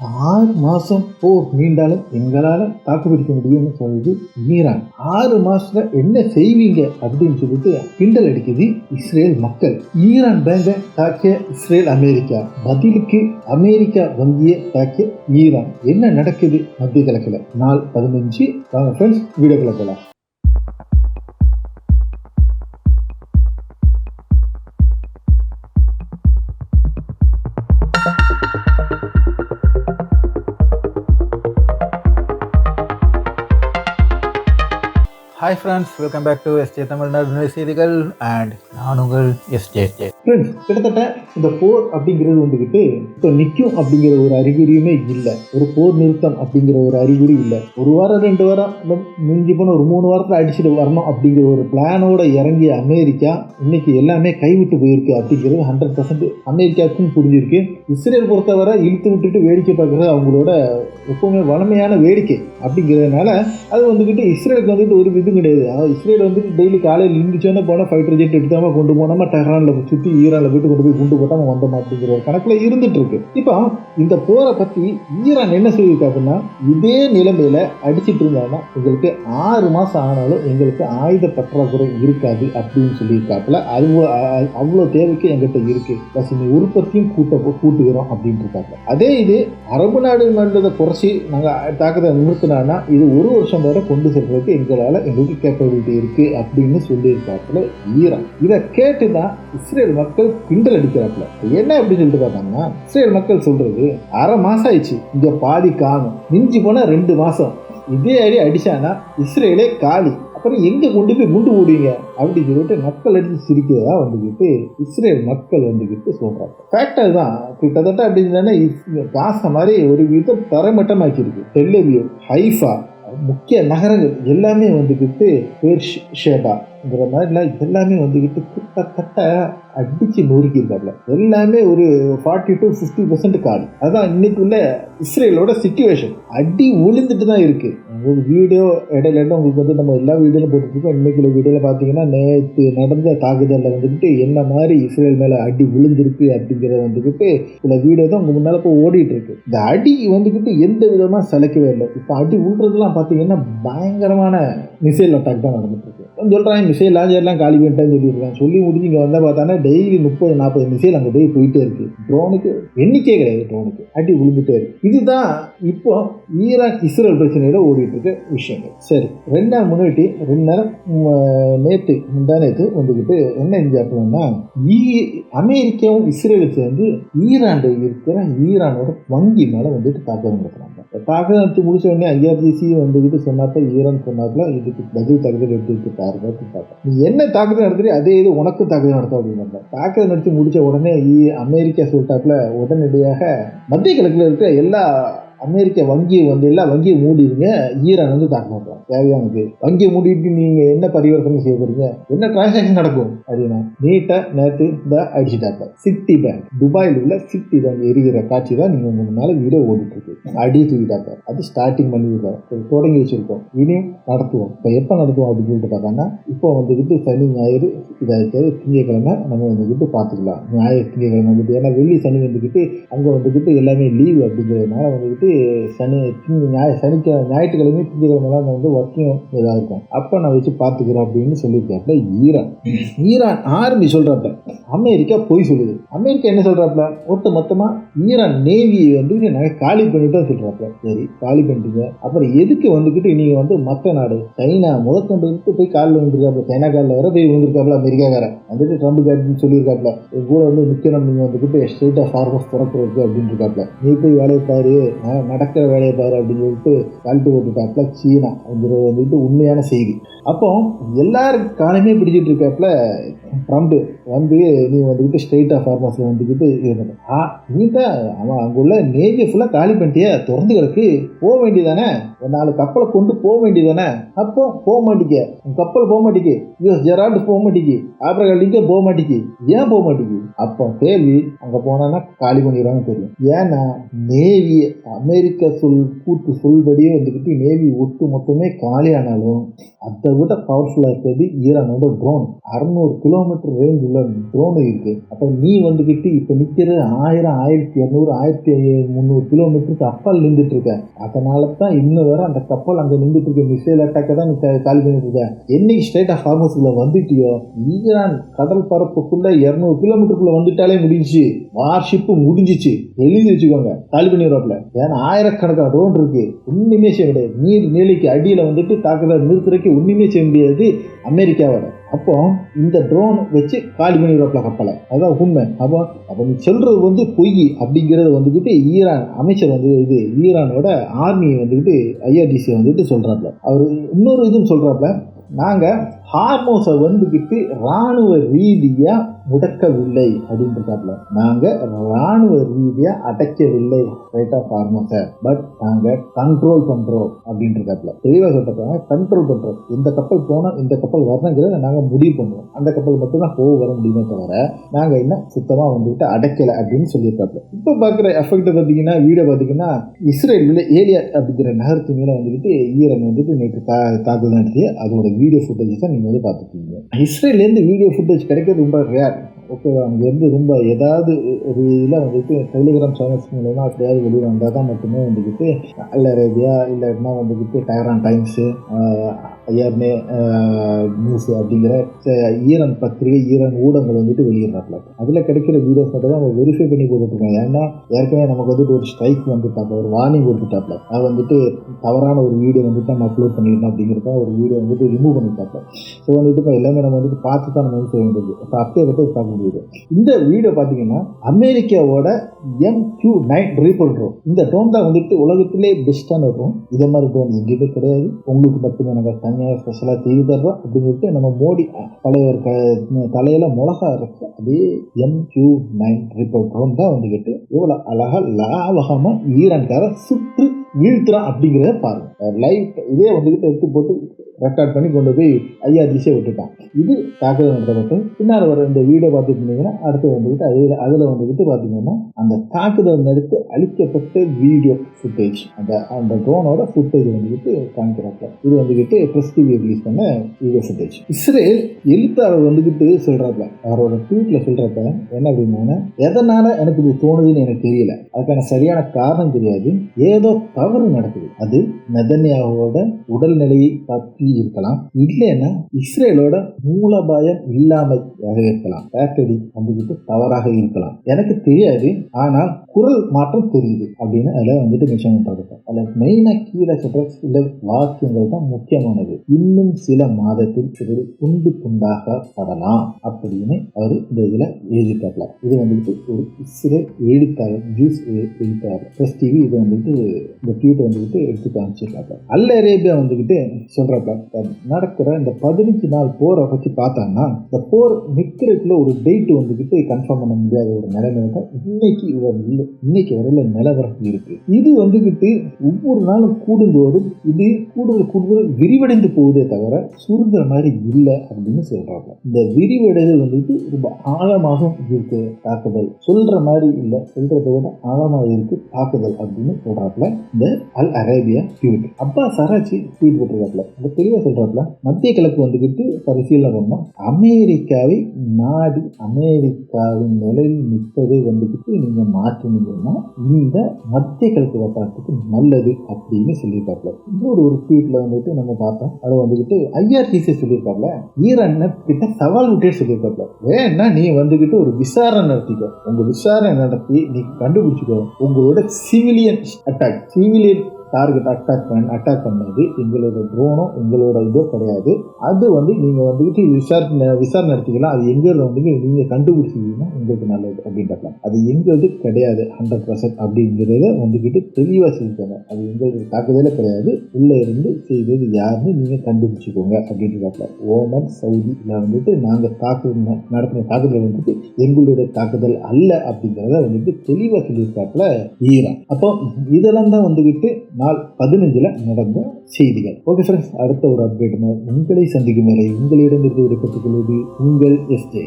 6 மாசம் போர் நீண்டாலும் எங்களால் தாக்குப்பிடிக்க முடியும்னு சொல்லுது ஈரான். 6 மாசத்துல என்ன செய்வீங்க அப்படின்னு சொல்லிட்டு கிண்டல் அடிக்குது இஸ்ரேல் மக்கள். ஈரான் பேங்கை தாக்கிய இஸ்ரேல் அமெரிக்கா, பதிலுக்கு அமெரிக்கா வங்கியை தாக்கிய ஈரான். என்ன நடக்குது மத்திய கிழக்குல? நாள் 15. வாங்க ஃப்ரெண்ட்ஸ், வீடியோக்குள்ள போலாம். Hi friends, welcome back to SJ Tamil Nadu செய்திகள் அண்ட் நான் உங்கள் எஸ்ஜே. ஃப்ரெண்ட்ஸ், கிட்டத்தட்ட இந்த போர் அப்படிங்கிறது வந்துக்கிட்டு இப்போ நிற்கும் அப்படிங்கிற ஒரு அறிகுறியுமே இல்லை. ஒரு போர் நிறுத்தம் அப்படிங்கிற ஒரு அறிகுறி இல்லை. ஒரு வாரம் 2 வாரம் மிஞ்சி போன ஒரு 3 வாரத்தில் அடிச்சுட்டு வரணும் அப்படிங்கிற ஒரு பிளானோட இறங்கிய அமெரிக்கா இன்னைக்கு எல்லாமே கைவிட்டு போயிருக்கு அப்படிங்கிறது 100% அமெரிக்காவுக்கும் புரிஞ்சிருக்கு. இஸ்ரேல் பொறுத்தவரை இழுத்து விட்டுட்டு வேடிக்கை பார்க்குறது அவங்களோட எப்பவுமே வளமையான வேடிக்கை அப்படிங்கிறதுனால அது வந்துக்கிட்டு இஸ்ரேலுக்கு வந்துட்டு ஒரு இது கிடையாது. இஸ்ரேல் வந்துட்டு டெய்லி காலையில் இருந்துச்சோன்னே போனால் ஃபைட்டர் ஜெட் எடுத்தாமல் கொண்டு போனாமல் டெஹ்ரானில் சுற்றி ஈரானில் போயிட்டு கொண்டு போய் குண்டு போட்டாமல் வந்தோம் அப்படிங்கிற ஒரு கணக்கில் இருந்துட்டு இருக்கு. இப்போ இந்த போரை பற்றி ஈரான் என்ன சொல்லியிருக்காங்கன்னா, இதே நிலைமையில அடிச்சிட்டு இருந்தாங்கன்னா எங்களுக்கு 6 மாதம் ஆனாலும் எங்களுக்கு ஆயுத பற்றாக்குறை இருக்காது அப்படின்னு சொல்லியிருக்காப்புல. அவ்வளோ தேவைக்கு எங்கிட்ட இருக்கு, பஸ் இந்த உற்பத்தியும் கூட்டுகிறோம் அப்படின்னு இருக்காங்க. அதே இது அரபு நாடு நல்லதை குறைச்சி நாங்கள் தாக்கத்தை நிறுத்தினா இது 1 வருஷம் வரை கொண்டு செல்றதுக்கு எங்களுக்கு கேப்பபிலிட்டி இருக்கு அப்படின்னு சொல்லியிருக்காப்புல ஈரான். இதை கேட்டுதான் இஸ்ரேல் மக்கள் கிண்டல் அடிக்கிறாப்புல. என்ன அப்படின்னு சொல்லிட்டு பார்த்தாங்கன்னா, இஸ்ரேல் மக்கள் சொல்றது 1/2 மாசம் ஆயிடுச்சு, இங்க பாதி காணும், மிஞ்சி போனா 2 மாசம் இதே அடி அடிச்சானா இஸ்ரேலே காலி, அப்புறம் எங்க கொண்டு போய் குண்டு போடுவீங்க அப்படின்னு சொல்லிட்டு மக்கள் அடிச்சு சிரிக்கிறதா வந்துக்கிட்டு இஸ்ரேல் மக்கள் வந்துக்கிட்டு சொல்றாங்க. ஃபேக்டர் தான் கிட்டத்தட்ட அப்படின்னா காசை மாதிரி ஒரு விதம் தரமட்டமாக்கிருக்கு. டெல் அவிவ், ஹைஃபா, முக்கிய நகரங்கள் எல்லாமே வந்துக்கிட்டு பேர்ஷேபாங்கிற மாதிரிலாம் எல்லாமே வந்துக்கிட்டு கிட்டத்தட்ட அடிச்சு நொறுக்கியிருக்காங்க. எல்லாமே ஒரு 40 to 50% காலி. அதான் இன்னைக்குள்ள இஸ்ரேலோட சிச்சுவேஷன். அடி ஒளிந்துட்டு தான் இருக்கு. உங்களுக்கு வீடியோ இடையில உங்களுக்கு வந்து நம்ம எல்லா வீடியோலும் போட்டுருக்கோம். இன்னைக்குள்ள வீடியோவில் பார்த்தீங்கன்னா நேற்று நடந்த தாக்குதலில் வந்துக்கிட்டு என்ன மாதிரி இஸ்ரேல் மேலே அடி விழுந்திருக்கு அப்படிங்கிறத வந்துக்கிட்டு சில வீடியோ தான் உங்க முன்னால போய் ஓடிட்டு இருக்கு. இந்த அடி வந்துக்கிட்டு எந்த விதமாக சளைக்கவே இல்லை. இப்போ அடி விழுறதுலாம் பார்த்தீங்கன்னா பயங்கரமான மிசைல் அட்டாக் தான் நடந்துட்டு இருக்கு. சொல்றாங்க மிசைல் லாஞ்சர்லாம் காலி பண்ணிட்டேன்னு சொல்லியிருக்காங்க. சொல்லி முடிஞ்சு இங்கே வந்தால் பார்த்தானா டெய்லி 30-40 மிசைல் அங்கே போயிட்டே இருக்கு. ட்ரோனுக்கு எண்ணிக்கையே கிடையாது, ட்ரோனுக்கு அடி விழுந்துட்டே இருக்கு. இதுதான் இப்போ ஈரான் இஸ்ரேல் பிரச்சனையில ஓடிட்டு இருக்க விஷயங்கள். சரி, 2 நாள் முன்னாடி 2 நேரம் முந்தானேத்து வந்துக்கிட்டு என்ன செஞ்சாப்புன்னா, அமெரிக்காவும் இஸ்ரேலும் சேர்ந்து ஈரான்ல இருக்கிற ஈரானோட வங்கி மேல வந்துட்டு தாக்குதல் நடத்துறாங்க. தாக்குதல் முடிச்ச உடனே IRGC வந்துக்கிட்டு சொன்னாப்ப ஈரான் சொன்னாப்புல இதுக்கு பதில் தாக்குதல் எடுத்துக்கிட்டு பாருங்க. நீ என்ன தாக்குதல் நடத்துறீ அதே இது உனக்கு தாக்குதல் நடத்தும் அப்படின்னு தாக்குதல் நடத்தி முடிச்ச உடனே அமெரிக்கா சொல்லிட்டாப்புல உடனடியாக மத்திய கிழக்குல இருக்கிற எல்லா அமெரிக்க வங்கியை வந்து எல்லா வங்கியை மூடிடுங்க, ஈரான் வந்து தாக்க மாட்டோம் தேவையானது. வங்கியை மூடிட்டு நீங்க என்ன பரிவர்த்தனை செய்யறீங்க, என்ன டிரான்சாக்ஷன் நடக்கும் அப்படின்னா நீட்டா நேற்று இந்த அடிச்சுட்டாங்க. சிட்டி பேங்க், துபாயில் உள்ள சிட்டி பேங்க் எரிகிற காட்சி தான் நீங்க உங்க முன்னால வீடியோ ஓடிட்டு இருக்கு. அடி தூக்கிட்டாங்க. அது ஸ்டார்டிங் பண்ணிவிடுறோம், தொடங்கி வச்சிருக்கோம், இனியும் நடத்துவோம். இப்போ எப்போ நடத்துவோம் அப்படின்னு சொல்லிட்டு பார்த்தாங்கன்னா, இப்போ வந்துக்கிட்டு சனி ஞாயிறு இதாகிட்டாரு, திங்கக்கிழமை நம்ம வந்துக்கிட்டு பார்த்துக்கலாம். ஞாயிறு திங்கக்கிழமை வந்துட்டு, ஏன்னா வெள்ளி சனி வந்துக்கிட்டு அங்கே வந்துக்கிட்டு எல்லாமே லீவு அப்படிங்கிறதுனால வந்துக்கிட்டு ஞாயிற்றுக்கிழமை திங்கக்கிழமெல்லாம் வந்து ஒர்க்கிங் இதாக இருக்கும். அப்போ நான் வச்சு பார்த்துக்கிறேன் அப்படின்னு சொல்லியிருக்காப்புல ஈரான் ஆர்மி சொல்றாப்ல. அமெரிக்கா பொய் சொல்லுது. அமெரிக்கா என்ன சொல்றாப்ல, ஒட்டு மொத்தமா ஈரான் நேவியை வந்து நாங்கள் காலி பண்ணிட்டு சொல்றாப்ல. சரி, காலி பண்ணிட்டீங்க, அப்புறம் எதுக்கு வந்துக்கிட்டு நீங்க வந்து மற்ற நாடு சைனா முதற்கொண்டு போய் காலில் வந்துருக்காப்ல, சைனா காலில் வர போய் வந்துருக்காப்ல. அமெரிக்காக்காரன் வந்துட்டு ட்ரம்ப் கார்டுன்னு சொல்லியிருக்காப்ல, கூட வந்து நிற்கணும், நீங்க வந்துக்கிட்டு ஸ்டேட் ஆஃப் ஹார்மஸ் திறக்கிறது அப்படின்னு இருக்காப்ல. நீ போய் வேலையை பாரு, நடக்கிற வேலையை பாரு அப்படின்னு சொல்லிட்டு கழட்டு போட்டுட்டாப்ல சீனா. வந்துட்டு உண்மையான செய்தி. அப்போ எல்லாரும் காலமே பிடிச்சிட்டு இருக்காப்ல ட்ரம்ப் வந்து நீ வந்துக்கிட்டு ஸ்டேட் ஆஃப் ஹார்மஸ்ல வந்துக்கிட்டு நீ தான் அவன் அங்குள்ள நேவியை ஃபுல்லாக காலி பண்ணிட்டியா, திறந்து கிடக்கு, போக வேண்டியதானே, 4 கப்பலை கொண்டு போக வேண்டியதானே. அப்போ போக மாட்டேங்க, கப்பல் போக மாட்டேங்க, US ஜெரால்டு போக மாட்டேங்க, ஆப்ரகாம் லிங்கன் போக மாட்டேங்க. ஏன் போக மாட்டேங்க? அப்போ கேள்வி, அங்கே போனா காலி பண்ணிடுறாங்கன்னு தெரியும். ஏன்னா நேவி அமெரிக்கா சொல்படியே வந்துக்கிட்டு நேவி ஒட்டு மொத்தமே காலியானாலும் அதை விட பவர்ஃபுல்லாக இருக்கிறது ஈரானோட ட்ரோன். 600 கிலோ கிலோமீட்டர் ரேஞ்ச் உள்ள ட்ரோன் இருக்கு. அப்போ நீ வந்துக்கிட்டு இப்போ நிற்கிறது 1000, 1200, 1300 கிலோமீட்டருக்கு அப்பால் நின்றுட்டு இருக்க. அதனால தான் இன்னும் வர அந்த கப்பல் அங்கே நின்றுட்டு இருக்க. மிசைல் அட்டாக்கை தான் நீ காலி பண்ணிட்டு இருக்க. என்னைக்கு ஸ்ட்ரைட் ஆஃப் ஹார்மஸ்குள்ள வந்துட்டியோ ஈரான் கடல் பரப்புக்குள்ள 200 கிலோமீட்டருக்குள்ள வந்துட்டாலே முடிஞ்சிச்சு, வார்ஷிப்பு முடிஞ்சிச்சு, எழுதி வச்சுக்கோங்க, காலி பண்ணிடுவாப்ல. ஏன்னா ஆயிரக்கணக்கான ட்ரோன் இருக்கு, ஒண்ணுமே செய்ய முடியாது. நீர் நிலைக்கு அடியில் வந்துட்டு தாக்குதல் நிறுத்துறதுக்கு ஒண்ணுமே செய்ய முடியாது அமெரிக்காவோட. அப்போ இந்த ட்ரோன் வச்சு காலி பண்ணிடுவாப்ல கப்பலை. அதான் உண்மை. அப்போ நீ சொல்றது வந்து பொய் அப்படிங்கிறத வந்துக்கிட்டு ஈரான் அமைச்சர் வந்து ஈரானோட ஆர்மியை வந்துக்கிட்டு IRGC வந்துட்டு சொல்றாப்ல. அவர் இன்னொரு இதுவும் சொல்றாப்ல, நாங்கள் ஹார்மோஸை வந்துக்கிட்டு இராணுவ ரீதியாக முடக்கவில்லை அப்படின்றாப்ல. நாங்கள் இராணுவ ரீதியாக அடைக்கவில்லை ரைட் ஆஃப் ஹார்மோஸை, பட் நாங்கள் கண்ட்ரோல் பண்ணுறோம் அப்படின்றாப்ல. தெளிவாக சொல்லிட்டாங்க, கண்ட்ரோல் பண்ணுறோம். இந்த கப்பல் போனால் இந்த கப்பல் வரணுங்கிறத நாங்கள் முடிவு பண்ணுவோம். அந்த கப்பல் மட்டும்தான் போக வர முடியுமே தவிர நாங்கள் என்ன சுத்தமாக வந்துக்கிட்டு அடைக்கலை அப்படின்னு சொல்லியிருக்காப்ல. இப்போ பார்க்குற எஃபெக்ட் பார்த்தீங்கன்னா, வீடியோ பார்த்தீங்கன்னா, இஸ்ரேலில் ஏலியாட் அப்படிங்கிற நகரத்து மேலே வந்துக்கிட்டு ஈரான் வந்துட்டு நேற்று தாக்குதல் நடத்தி அதோட வீடியோ ஃபுட்டேஜ் தான் நீங்கள் வந்து பார்த்துருக்கீங்க. இஸ்ரேல்லேருந்து வீடியோ ஃபுட்டேஜ் கிடைக்கிறது ரொம்ப ரேர். ஓகேவா? அங்கேருந்து ரொம்ப ஏதாவது ஒரு இதில் வந்துட்டு டெலிகிராம் சேனல்ஸ் மூலமாக அப்படியாவது வெளியே வந்தால் தான் மட்டுமே வந்துக்கிட்டு அல் அரேபியா இல்லைன்னா வந்துக்கிட்டு டெஹரான் டைம்ஸு, ஐஆர்னே நியூஸு அப்படிங்கிற ஈரான் பத்திரிகை, ஈரான் ஊடகங்கள் வந்துட்டு வெளியிடறாப்ல. அதில் கிடைக்கிற வீடியோஸ் மட்டும் தான் அவங்க வெரிஃபை பண்ணி போட்டுருக்காங்க. ஏன்னா ஏற்கனவே நமக்கு வந்துட்டு ஒரு ஸ்ட்ரைக் வந்துட்டாப்ல, ஒரு வார்னிங் கொடுத்துட்டாப்ல. அது வந்துட்டு தவறான ஒரு வீடியோ வந்துட்டு நம்ம அப்லோட் பண்ணிடணும் அப்படிங்கிறத ஒரு வீடியோ வந்துட்டு ரிமூவ் பண்ணிட்டாப்ல. ஸோ வந்துட்டு இப்போ எல்லாமே நம்ம வந்துட்டு பார்த்து தான் நம்ம வந்து செய்ய வேண்டியது. இப்போ அப்படியே வந்து பார்க்க முடியுது. இந்த வீடியோ பார்த்தீங்கன்னா அமெரிக்காவோட MQ-9 ரீப்பர் ட்ரோன். இந்த ட்ரோன் தான் வந்துட்டு உலகத்திலே பெஸ்ட்டான ட்ரோன். இதே மாதிரி ட்ரோன் எங்கேயுமே கிடையாது. உங்களுக்கு மட்டுமே நாங்கள் தனியாக ஸ்பெஷலாக செய்து தர்றோம் அப்படின்னு சொல்லிட்டு நம்ம மோடி தலைவர் தலையில மிளகா இருக்கு. அதே MQ-9 ரீப்பர் ட்ரோன் தான் வந்துக்கிட்டு எவ்வளோ அழகா லாவகமா ஈரான்கார சுற்று வீழ்த்துறான் அப்படிங்கிறத பாருங்க. லைவ் இதே வந்துக்கிட்டு எடுத்து போட்டு ரெக்கார்ட் பண்ணி கொண்டு போய் IRGC விட்டுட்டான். இது தாக்குதல் நடத்தப்பட்டு பின்னால் வர இந்த வீடியோ பார்த்துட்டு இருந்தீங்கன்னா அடுத்து வந்துக்கிட்டு அதில் வந்துக்கிட்டு பார்த்தீங்கன்னா அந்த தாக்குதல் நடத்தி அழிக்கப்பட்ட வீடியோ ஃபுட்டேஜ், அந்த ட்ரோனோட ஃபுட்டேஜ் வந்துக்கிட்டு காமிக்கிறாங்க. இது வந்துக்கிட்டு பிரஸ் டிவி ரிலீஸ் பண்ண வீடியோ ஃபுட்டேஜ். இஸ்ரேல் எழுத்தாளர் வந்துக்கிட்டு சொல்கிறாப்ல, அவரோட ட்வீட்டில் சொல்கிறப்ப என்ன அப்படின்னா, எதனால் எனக்கு இது தோணுதுன்னு எனக்கு தெரியல, அதுக்கான சரியான காரணம் தெரியாது, ஏதோ தவறு நடக்குது. அது நெதன்யாவோட உடல்நிலையை பற்றி இருக்கலாம், இல்லைன்னா இஸ்ரேலோட மூலபாயம் இல்லாமையாக இருக்கலாம், பேக்கடி வந்துக்கிட்டு தவறாக இருக்கலாம், எனக்கு தெரியாது, ஆனால் குரல் மாற்றம் தெரியுது அப்படின்னு அதில் வந்துட்டு மென்ஷன் பண்ணுறாங்க. அதில் மெயினாக கீழே சொல்ற சில வாக்கியங்கள் தான் முக்கியமானது. இன்னும் சில மாதத்தில் இது துண்டு துண்டாக படலாம் அப்படின்னு அவர் இந்த இதில் எழுதிட்டாப்ல. இது வந்துட்டு ஒரு இஸ்ரேல் எழுத்தாளர், ஜூஸ் எழுத்தாளர், பிரஸ் டிவி இது வந்துட்டு இந்த ட்வீட்டை வந்துக்கிட்டு எடுத்து காமிச்சிருக்காங்க. அல் அரேபியா வந்துக்கிட்டு சொல்றப்ப நடக்கிற இந்த 15 நாள் போரை பற்றி பார்த்தாங்கன்னா, இந்த போர் நிற்கிறதுக்குள்ள ஒரு டேட் வந்துக்கிட்டு கன்ஃபார்ம் பண்ண முடியாத ஒரு நிலைமை தான் இன்னைக்கு வரையில நிலவரம் இருக்கு. இது வந்துக்கிட்டு ஒவ்வொரு நாளும் கூடும்போது இது கூடுதல் விரிவடைந்து போகுதே தவிர சுருங்குற மாதிரி இல்லை அப்படின்னு சொல்றாங்க. இந்த விரிவடைதல் வந்துட்டு ரொம்ப ஆழமாக இருக்கு தாக்குதல், சொல்ற மாதிரி இல்லை, சொல்றதை விட ஆழமாக இருக்கு தாக்குதல் அப்படின்னு சொல்றாப்புல இந்த அல் அரேபியா ட்வீட். அப்பாஸ் ஆராய்ச்சி ட்வீட் போட்டிருக்காப்புல. அந்த தெளிவாக சொல்றாப்புல, மத்திய கிழக்கு வந்துக்கிட்டு பரிசீலனை பண்ணோம், அமெரிக்காவை நாடி அமெரிக்காவின் நிலையில் நிற்பதை வந்துக்கிட்டு நீங்க மாற்றினீங்கன்னா இந்த மத்திய கிழக்கு வட்டாரத்துக்கு நல்லது அப்படின்னு சொல்லியிருக்காப்புல. இன்னொரு ஒரு ட்வீட்ல வந்துட்டு நம்ம பார்த்தோம், அதை வந்துக்கிட்டு IRGC சொல்லியிருக்காப்புல, ஈரான் கிட்ட சவால் விட்டே சொல்லியிருக்காப்புல, வேணா நீ வந்துக்கிட்டு ஒரு விசாரணை நடத்திக்கோ, உங்க விசாரணை நடத்தி நீ கண்டுபிடிச்சிக்கோ, உங்களோட சிவிலியன் டார்கெட் அட்டாக் பண்ணது எங்களோட ட்ரோனோ எங்களோட இதோ கிடையாது, அது வந்து நீங்கள் வந்துக்கிட்டு விசாரணை நடத்திக்கலாம், அது எங்களில் வந்து நீங்கள் கண்டுபிடிச்சிங்கன்னா உங்களுக்கு நல்லது அப்படின்றாங்க. அது எங்களது கிடையாது 100% அப்படிங்கிறத வந்துக்கிட்டு தெளிவாக சொல்லிட்டாங்க. அது எங்களுக்கு தாக்குதலே கிடையாது, உள்ளே இருந்து செய்தது யாருன்னு நீங்கள் கண்டுபிடிச்சிக்கோங்க அப்படின்றாங்க. ஓமன் சவுதியில் வந்துட்டு நாங்கள் நடத்தின தாக்குதல் வந்துட்டு எங்களுடைய தாக்குதல் அல்ல அப்படிங்கிறத வந்துட்டு தெளிவாக சொல்லியிருக்காப்புல ஈரான். அப்போ இதெல்லாம் தான் வந்துக்கிட்டு நாள் 15 நடந்த செய்திகள். ஓகே ஃப்ரெண்ட்ஸ், அடுத்த ஒரு அப்டேட் உங்களை சந்திக்கும் வரை உங்களிடமிருந்து விடைபெற்றுக் கொள்வது உங்கள் SJ.